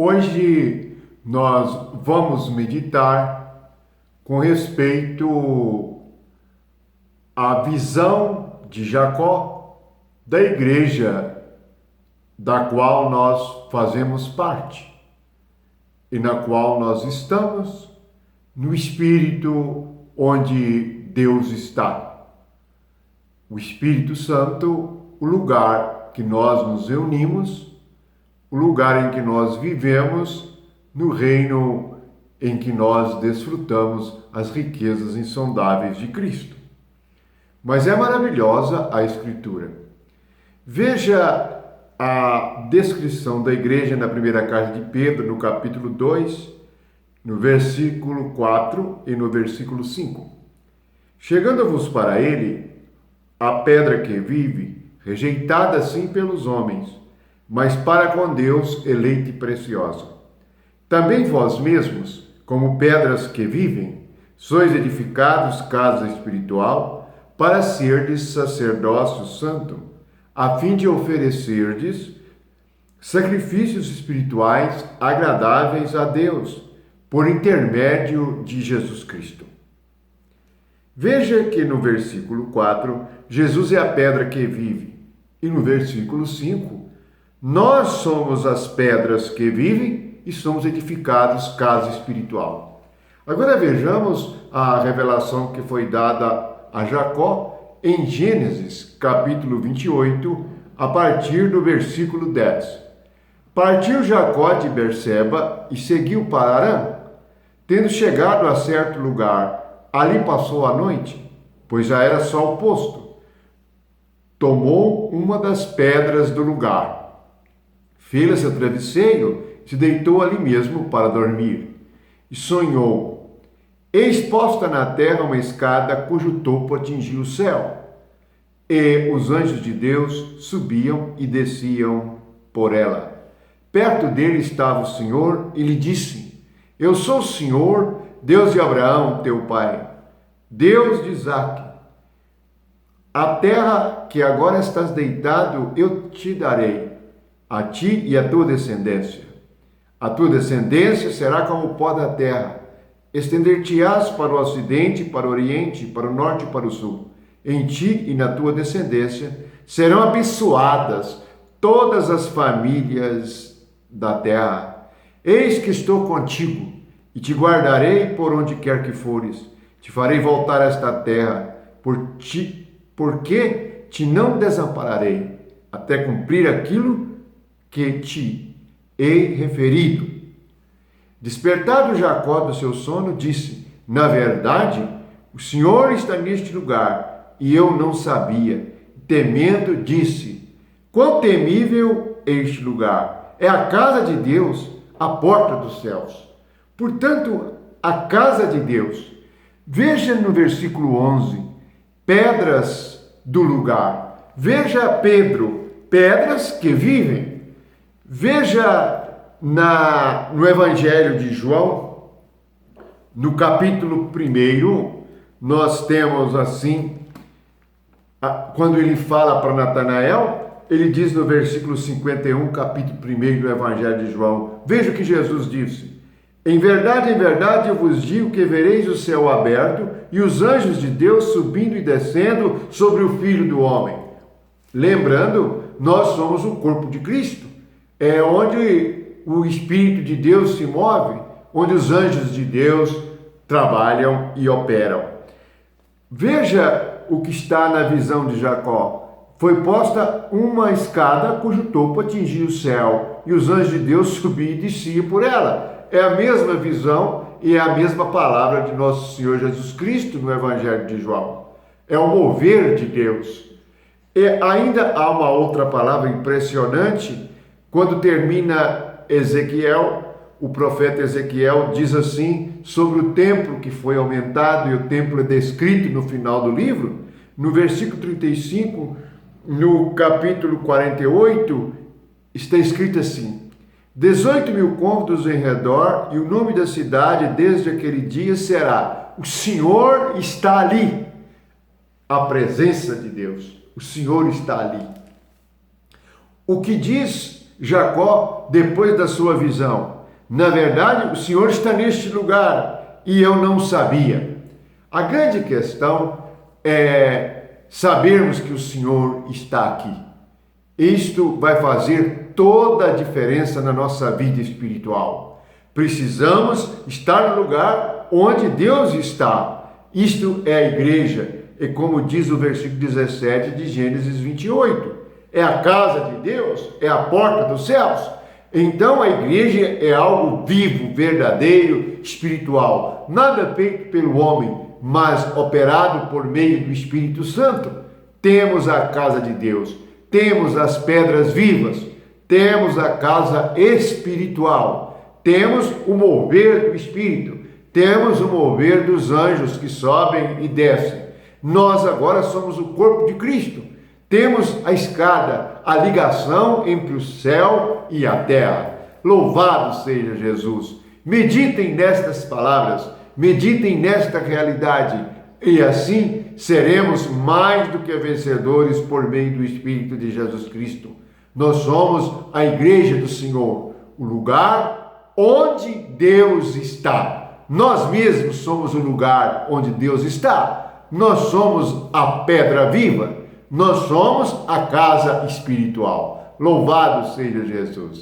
Hoje nós vamos meditar com respeito à visão de Jacó da igreja da qual nós fazemos parte e na qual nós estamos no Espírito onde Deus está. O Espírito Santo, o lugar que nós nos reunimos, o lugar em que nós vivemos, no reino em que nós desfrutamos as riquezas insondáveis de Cristo. Mas é maravilhosa a Escritura. Veja a descrição da igreja na primeira carta de Pedro, no capítulo 2, no versículo 4 e no versículo 5. Chegando-vos para ele, a pedra que vive, rejeitada sim pelos homens, mas para com Deus eleita e preciosa. Também vós mesmos, como pedras que vivem, sois edificados casa espiritual, para serdes sacerdócio santo, a fim de oferecerdes sacrifícios espirituais agradáveis a Deus, por intermédio de Jesus Cristo. Veja que no versículo 4, Jesus é a pedra que vive, e no versículo 5, nós somos as pedras que vivem e somos edificados casa espiritual. Agora vejamos a revelação que foi dada a Jacó em Gênesis, capítulo 28, a partir do versículo 10. Partiu Jacó de Berseba e seguiu para Harã. Tendo chegado a certo lugar, ali passou a noite, pois já era sol posto. Tomou uma das pedras do lugar, fê-la seu travesseiro, se deitou ali mesmo para dormir. E sonhou: eis posta na terra uma escada cujo topo atingia o céu. E os anjos de Deus subiam e desciam por ela. Perto dele estava o Senhor e lhe disse: eu sou o Senhor, Deus de Abraão, teu pai, Deus de Isaque. A terra que agora estás deitado, eu te darei, a ti e a tua descendência. A tua descendência será como o pó da terra. Estender-te-ás para o ocidente, para o oriente, para o norte e para o sul. Em ti e na tua descendência serão abençoadas todas as famílias da terra. Eis que estou contigo e te guardarei por onde quer que fores. Te farei voltar a esta terra, porque te não desampararei, até cumprir aquilo que te hei referido. Despertado Jacó do seu sono, disse: na verdade, o Senhor está neste lugar, e eu não sabia. Temendo, disse: quão temível este lugar! É a casa de Deus, a porta dos céus. Portanto, a casa de Deus. Veja no versículo 11, pedras do lugar. Veja Pedro, pedras que vivem. Veja no Evangelho de João, no capítulo 1, nós temos assim, quando ele fala para Natanael, ele diz no versículo 51, capítulo 1 do Evangelho de João, veja o que Jesus disse: em verdade eu vos digo que vereis o céu aberto e os anjos de Deus subindo e descendo sobre o Filho do Homem. Lembrando, nós somos o corpo de Cristo. É onde o Espírito de Deus se move, onde os anjos de Deus trabalham e operam. Veja o que está na visão de Jacó. Foi posta uma escada cujo topo atingia o céu, e os anjos de Deus subiam e desciam por ela. É a mesma visão e é a mesma palavra de nosso Senhor Jesus Cristo no Evangelho de João. É o mover de Deus. E ainda há uma outra palavra impressionante. Quando termina Ezequiel, o profeta Ezequiel diz assim sobre o templo que foi aumentado, e o templo é descrito no final do livro, no versículo 35, no capítulo 48, está escrito assim: 18.000 côvados em redor, e o nome da cidade desde aquele dia será: o Senhor está ali. A presença de Deus, o Senhor está ali. O que diz Jacó depois da sua visão? Na verdade, o Senhor está neste lugar e eu não sabia. A grande questão é sabermos que o Senhor está aqui. Isto vai fazer toda a diferença na nossa vida espiritual. Precisamos estar no lugar onde Deus está. Isto é a igreja. E como diz o versículo 17 de Gênesis 28, é a casa de Deus, é a porta dos céus. Então a igreja é algo vivo, verdadeiro, espiritual, nada feito pelo homem, mas operado por meio do Espírito Santo. Temos a casa de Deus, temos as pedras vivas, temos a casa espiritual, temos o mover do Espírito, temos o mover dos anjos que sobem e descem. Nós agora somos o corpo de Cristo. Temos a escada, a ligação entre o céu e a terra. Louvado seja Jesus. Meditem nestas palavras, meditem nesta realidade, e assim seremos mais do que vencedores por meio do Espírito de Jesus Cristo. Nós somos a igreja do Senhor, o lugar onde Deus está. Nós mesmos somos o lugar onde Deus está. Nós somos a pedra viva, nós somos a casa espiritual. Louvado seja Jesus.